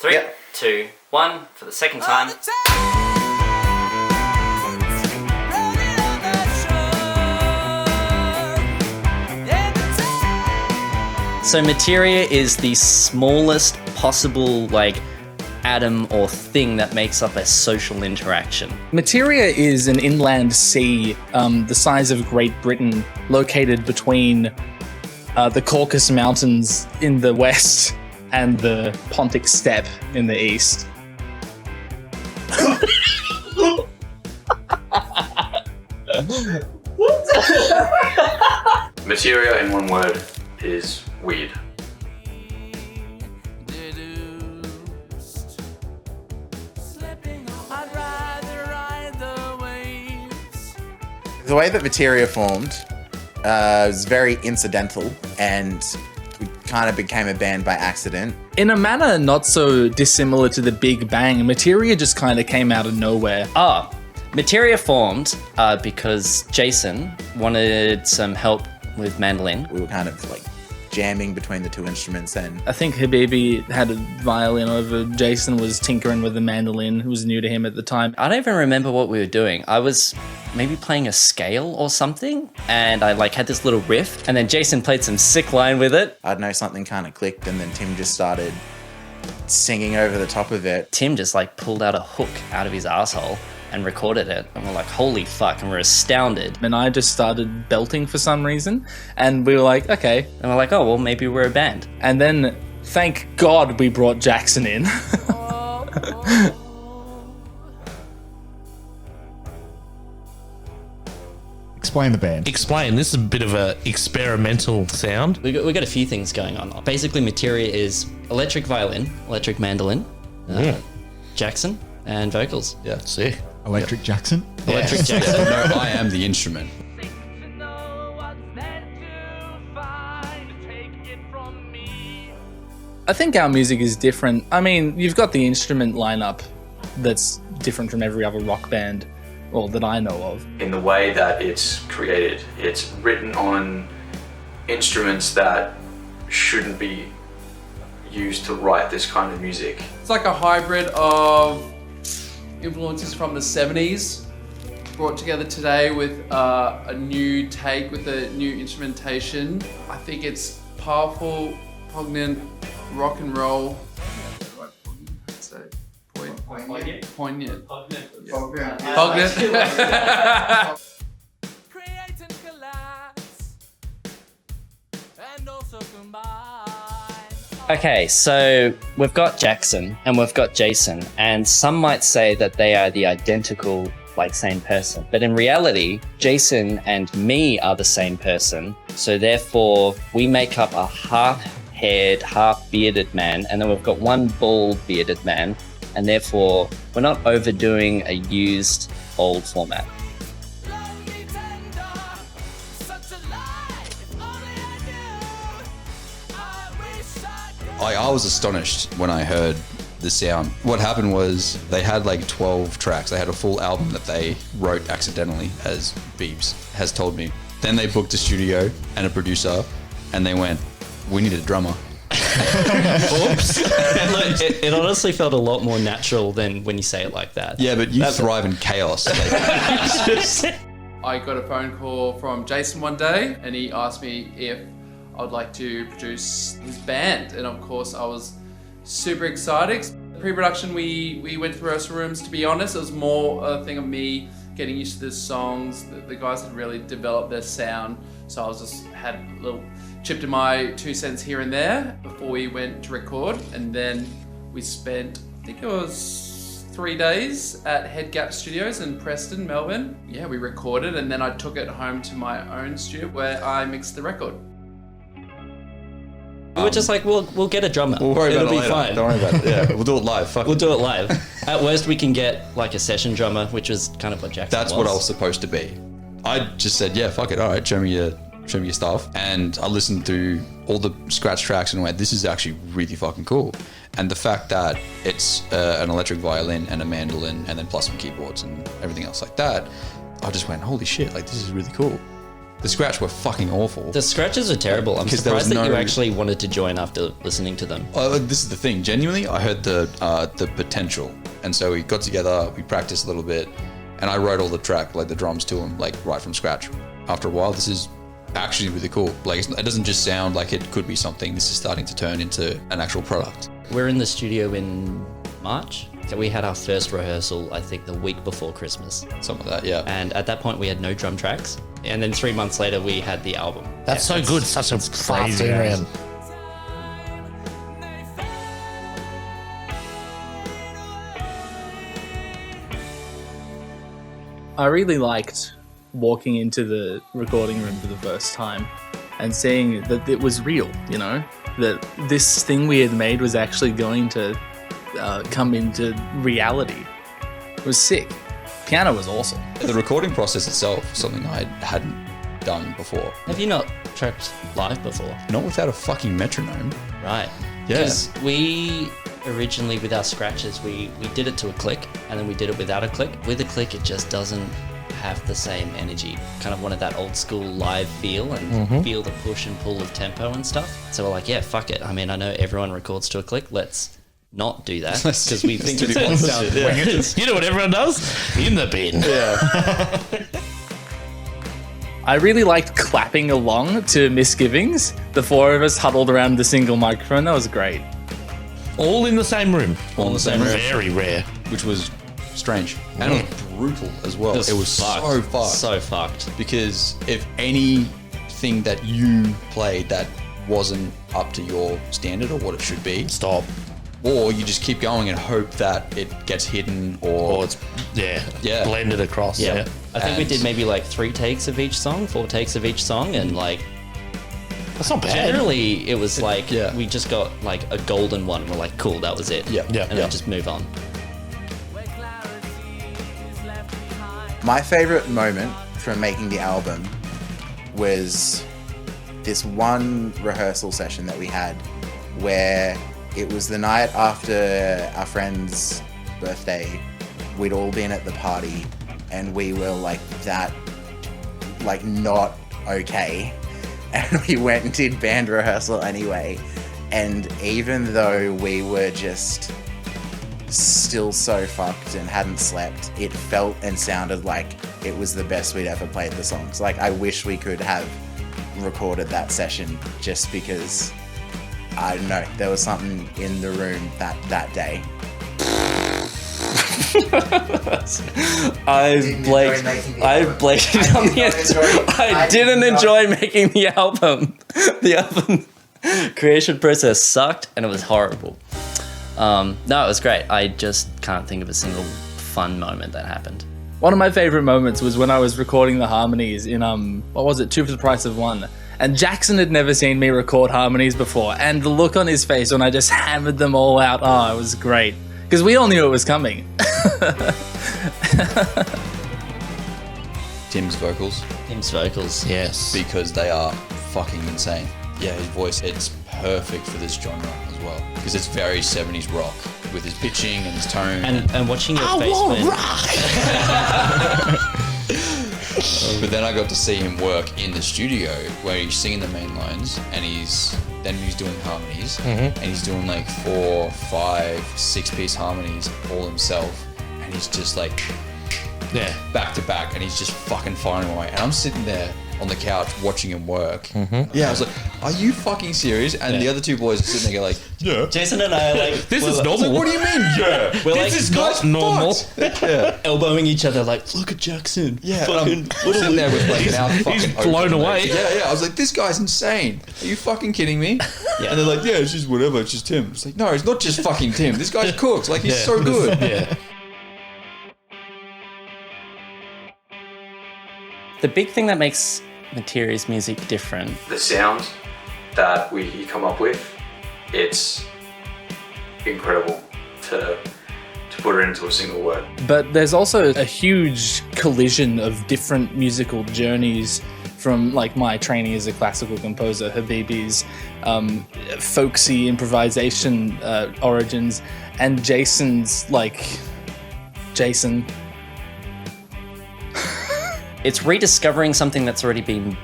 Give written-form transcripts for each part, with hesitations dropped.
3, 2, 1 for the second time. So Materia is the smallest possible atom or thing that makes up a social interaction. Materia is an inland sea the size of Great Britain, located between the Caucasus Mountains in the west and the Pontic Steppe in the east. Materia in one word is weird. The way that Materia formed was very incidental, and we kind of became a band by accident. In a manner not so dissimilar to the Big Bang, Materia just kind of came out of nowhere. Materia formed because Jason wanted some help with mandolin. We were kind of jamming between the two instruments, and I think Habibi had a violin over Jason was tinkering with the mandolin. It was new to him at the time. I don't even remember what we were doing. I was maybe playing a scale or something, and I had this little riff, and then Jason played some sick line with it. I don't know, something kind of clicked, and then Tim just started singing over the top of it. Tim just pulled out a hook out of his asshole and recorded it, and we're like, holy fuck, and we're astounded. And I just started belting for some reason, and we were like, okay. And we're like, oh, well, maybe we're a band. And then, thank God, we brought Jackson in. Explain the band. Explain. This is a bit of a experimental sound. We got a few things going on. Basically, Materia is electric violin, electric mandolin, Jackson, and vocals. Yeah, see. Electric Jackson? Electric Jackson. No, I am the instrument. I think our music is different. I mean, you've got the instrument lineup that's different from every other rock band, or that I know of. In the way that it's created, it's written on instruments that shouldn't be used to write this kind of music. It's like a hybrid of influences from the 70s brought together today with a new take, with a new instrumentation. I think it's powerful, poignant rock and roll. Poignant. Okay, so we've got Jackson and we've got Jason, and some might say that they are the identical, same person. But in reality, Jason and me are the same person. So therefore, we make up a half-haired, half-bearded man, and then we've got one bald bearded man, and therefore, we're not overdoing a used old format. I was astonished when I heard the sound. What happened was they had 12 tracks. They had a full album that they wrote accidentally, as Beebs has told me. Then they booked a studio and a producer, and they went, we need a drummer. Oops. It honestly felt a lot more natural than when you say it like that. Yeah, but you thrive in chaos. I got a phone call from Jason one day, and he asked me if I would like to produce his band. And of course, I was super excited. Pre-production, we went to rehearsal rooms. To be honest, it was more a thing of me getting used to the songs. The guys had really developed their sound, so I was just had a little chipped in my 2 cents here and there before we went to record. And then we spent, I think it was 3 days at Head Gap Studios in Preston, Melbourne. Yeah, we recorded, and then I took it home to my own studio where I mixed the record. We were just like, we'll get a drummer. We'll worry It'll about it be later. fine. Don't worry about it. Yeah, we'll do it live. Fuck We'll it. do it live. At worst, we can get a session drummer, which was kind of what Jackson That's what I was supposed to be. I just said, yeah, fuck it. All right, show me your stuff. And I listened through all the scratch tracks and went, this is actually really fucking cool. And the fact that it's an electric violin and a mandolin and then plus some keyboards and everything else like that, I just went, holy shit, this is really cool. The scratch were fucking awful. The scratches are terrible. I'm 'Cause there was surprised that you no- actually wanted to join after listening to them. This is the thing. Genuinely, I heard the potential, and so we got together. We practiced a little bit, and I wrote all the track, like the drums to them, like right from scratch. After a while, this is actually really cool. Like it doesn't just sound like it could be something. This is starting to turn into an actual product. We're in the studio in March. So we had our first rehearsal, I think, the week before Christmas. Something like that, yeah. And at that point, we had no drum tracks. And then 3 months later, we had the album. That's so good. Such a fast crazy. turnaround. I really liked walking into the recording room for the first time and seeing that it was real, you know? That this thing we had made was actually going to come into reality. It was sick. Piano was awesome. The recording process itself was something I hadn't done before. Have you not tracked live before? Not without a fucking metronome. Right. Yeah. Because we originally, with our scratches, we did it to a click, and then we did it without a click. With a click, it just doesn't have the same energy. Kind of wanted that old school live feel and feel the push and pull of tempo and stuff. So we're like, yeah, fuck it. I mean, I know everyone records to a click. Let's not do that because we think it's going to sound You know what everyone does? In the bin. I really liked clapping along to Misgivings. The four of us huddled around the single microphone. That was great. All in the same room. All in the same room. Very rare. Which was strange. And it was brutal as well. It was so fucked. So fucked. Because if anything that you played that wasn't up to your standard or what it should be, Stop. or you just keep going and hope that it gets hidden or It's yeah. blended across. Yeah. I think we did maybe like 3 takes of each song, 4 takes of each song, and like That's not bad. generally it was like Yeah. we just got like a golden one. We're like, cool, that was it. Yeah. Yeah. And then just move on. My favorite moment from making the album was this one rehearsal session that we had where it was the night after our friend's birthday. We'd all been at the party and we were like that, like not okay. And we went and did band rehearsal anyway. And even though we were just still so fucked and hadn't slept, it felt and sounded like it was the best we'd ever played the songs. Like, I wish we could have recorded that session just because, I don't know, there was something in the room that day. I didn't enjoy making the album. The album creation process sucked and it was horrible. No, it was great. I just can't think of a single fun moment that happened. One of my favorite moments was when I was recording the harmonies in, what was it, 2 for the Price of 1. And Jackson had never seen me record harmonies before. And the look on his face when I just hammered them all out, oh, it was great. Because we all knew it was coming. Tim's vocals, Yes. because they are fucking insane. Yeah, his voice, it's perfect for this genre as well. Because it's very 70s rock with his pitching and his tone. And watching your face when... But then I got to see him work in the studio where he's singing the main lines and he's doing harmonies and he's doing like 4, 5, 6-piece harmonies all himself, and he's just like back to back and he's just fucking firing away. And I'm sitting there on the couch watching him work. Yeah, I was like, are you fucking serious? And the other 2 boys are sitting there like, yeah. Jason and I are like... This is normal. What do you mean, yeah? We're This is not normal. Yeah. elbowing each other like, look at Jackson. Yeah, Fucking, I'm sitting there with like an out fucking He's open, blown like, away. Yeah. I was like, this guy's insane. Are you fucking kidding me? Yeah. And they're like, yeah, it's just whatever. It's just Tim. It's like, no, it's not just fucking Tim. This guy's cooked. Like, he's so good. Yeah. The big thing that makes Materia's music different. The sound that we come up with, it's incredible to put it into a single word. But there's also a huge collision of different musical journeys from like my training as a classical composer, Habibi's folksy improvisation origins, and Jason's It's rediscovering something that's already been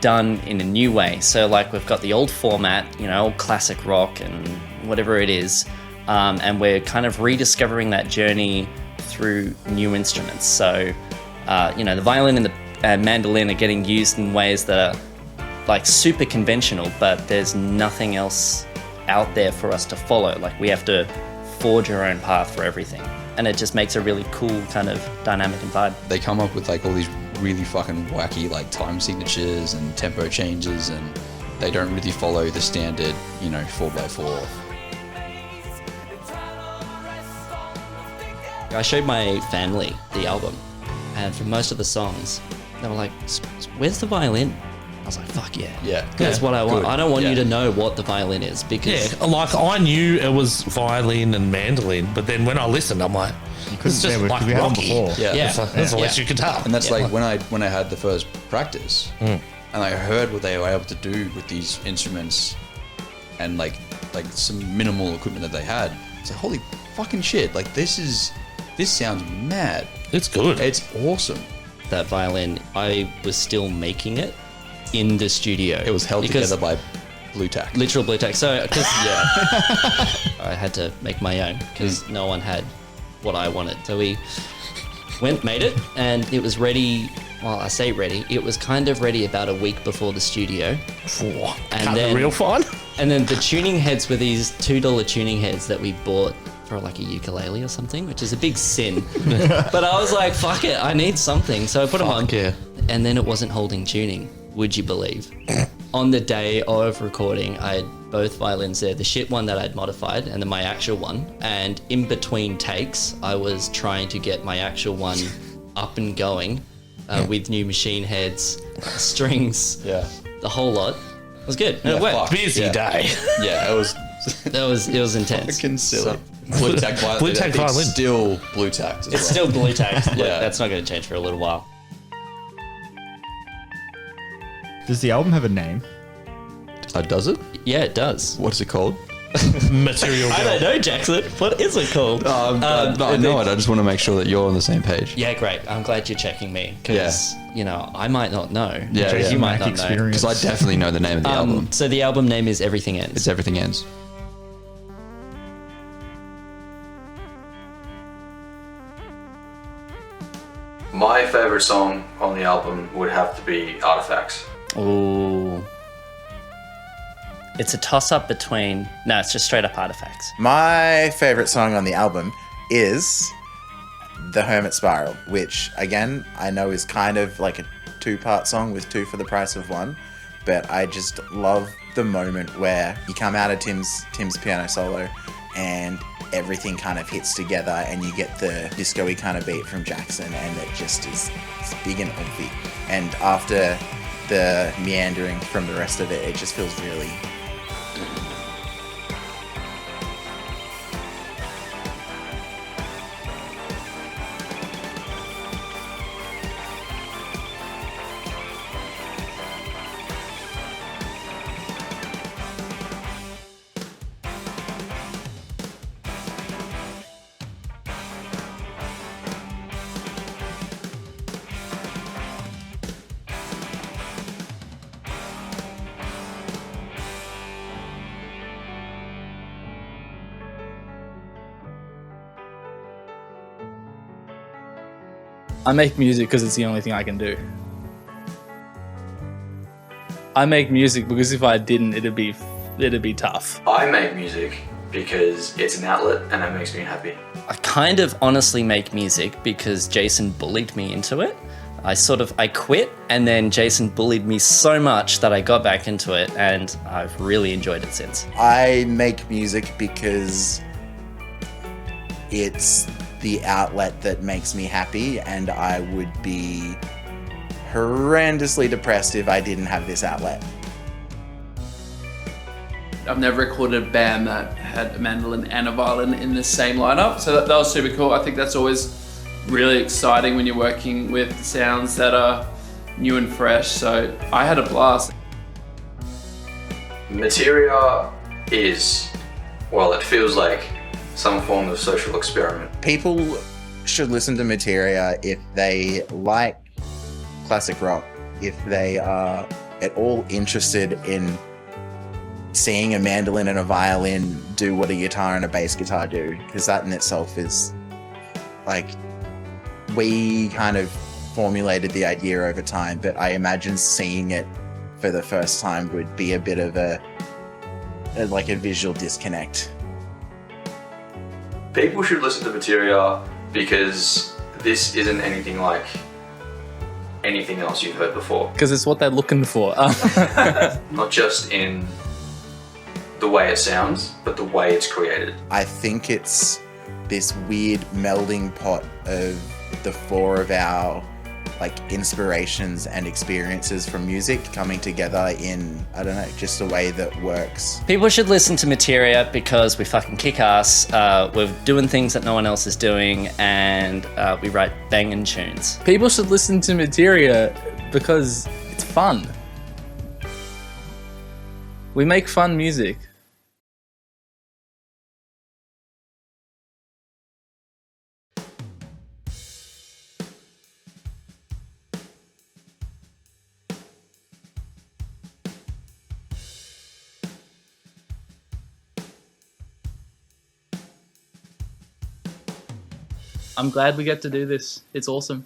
done in a new way. So like we've got the old format, old classic rock and whatever it is, and we're kind of rediscovering that journey through new instruments. So, the violin and the mandolin are getting used in ways that are like super conventional, but there's nothing else out there for us to follow. Like we have to forge our own path for everything. And it just makes a really cool kind of dynamic and vibe. They come up with like all these really fucking wacky like time signatures and tempo changes, and they don't really follow the standard, 4x4. I showed my family the album, and for most of the songs, they were like, "Where's the violin?" I was like, "Fuck yeah, Yeah. that's what I want. Good. I don't want Yeah. you to know what the violin is because Yeah, like I knew it was violin and mandolin, but then when I listened, I'm like, it's just like we had them rocky. before. Yeah. Yeah. It's like, that's Yeah. electric guitar. And that's like when I had the first practice, and I heard what they were able to do with these instruments, and like some minimal equipment that they had. It's like, holy fucking shit! Like this sounds mad. It's good. It's awesome. that violin, I was still making it in the studio. It was held Because- together by blue tack. Literal blue tack. So, because I had to make my own because no one had what I wanted. So we made it, and it was ready. Well, I say ready. It was kind of ready about a week before the studio. Cut the real fine. And then the tuning heads were these $2 tuning heads that we bought for like a ukulele or something, which is a big sin. But I was like, fuck it, I need something. So I put them on. yeah. And then it wasn't holding tuning, would you believe? On the day of recording, I had both violins there, the shit one that I'd modified and then my actual one. And in between takes, I was trying to get my actual one up and going with new machine heads, strings, Yeah. the whole lot. It was good. And it Yeah, worked. fuck. Busy Yeah. day. Yeah, it was It was intense. fucking silly. So- blue tack violin. Blue tack It's violin. still blue tacked as it's well. still blue tacked. Yeah. That's not going to change for a little while. Does the album have a name? Does it? Yeah, it does. What's it called? Material I don't girl. know, Jackson. What is it called? I know it. I just want to make sure that you're on the same page. Yeah, great. I'm glad you're checking me because, I might not know. Yeah, You yeah. might Mac not know. experience. Because I definitely know the name of the album. So the album name is Everything Ends. It's Everything Ends. My favorite song on the album would have to be Artifacts. Ooh. It's a toss-up between... No, it's just straight-up Artifacts. My favorite song on the album is The Hermit Spiral, which, again, I know is kind of like a two-part song with two for the price of one, but I just love the moment where you come out of Tim's piano solo and everything kind of hits together and you get the disco-y kind of beat from Jackson, and it just is it's big and oomphy. And after the meandering from the rest of it, it just feels really... I make music because it's the only thing I can do. I make music because if I didn't, it'd be tough. I make music because it's an outlet and it makes me happy. I kind of honestly make music because Jason bullied me into it. I quit, and then Jason bullied me so much that I got back into it, and I've really enjoyed it since. I make music because it's the outlet that makes me happy, and I would be horrendously depressed if I didn't have this outlet. I've never recorded a band that had a mandolin and a violin in the same lineup, so that was super cool. I think that's always really exciting when you're working with sounds that are new and fresh, so I had a blast. Materia is, well, it feels like some form of social experiment. People should listen to Materia if they like classic rock, if they are at all interested in seeing a mandolin and a violin do what a guitar and a bass guitar do, because that in itself is like, we kind of formulated the idea over time, but I imagine seeing it for the first time would be a bit of a visual disconnect. People should listen to Materia because this isn't anything like anything else you've heard before. Because it's what they're looking for. Not just in the way it sounds, but the way it's created. I think it's this weird melding pot of the four of our inspirations and experiences from music coming together in, I don't know, just a way that works. People should listen to Materia because we fucking kick ass. We're doing things that no one else is doing, and we write banging tunes. People should listen to Materia because it's fun. We make fun music. I'm glad we get to do this. It's awesome.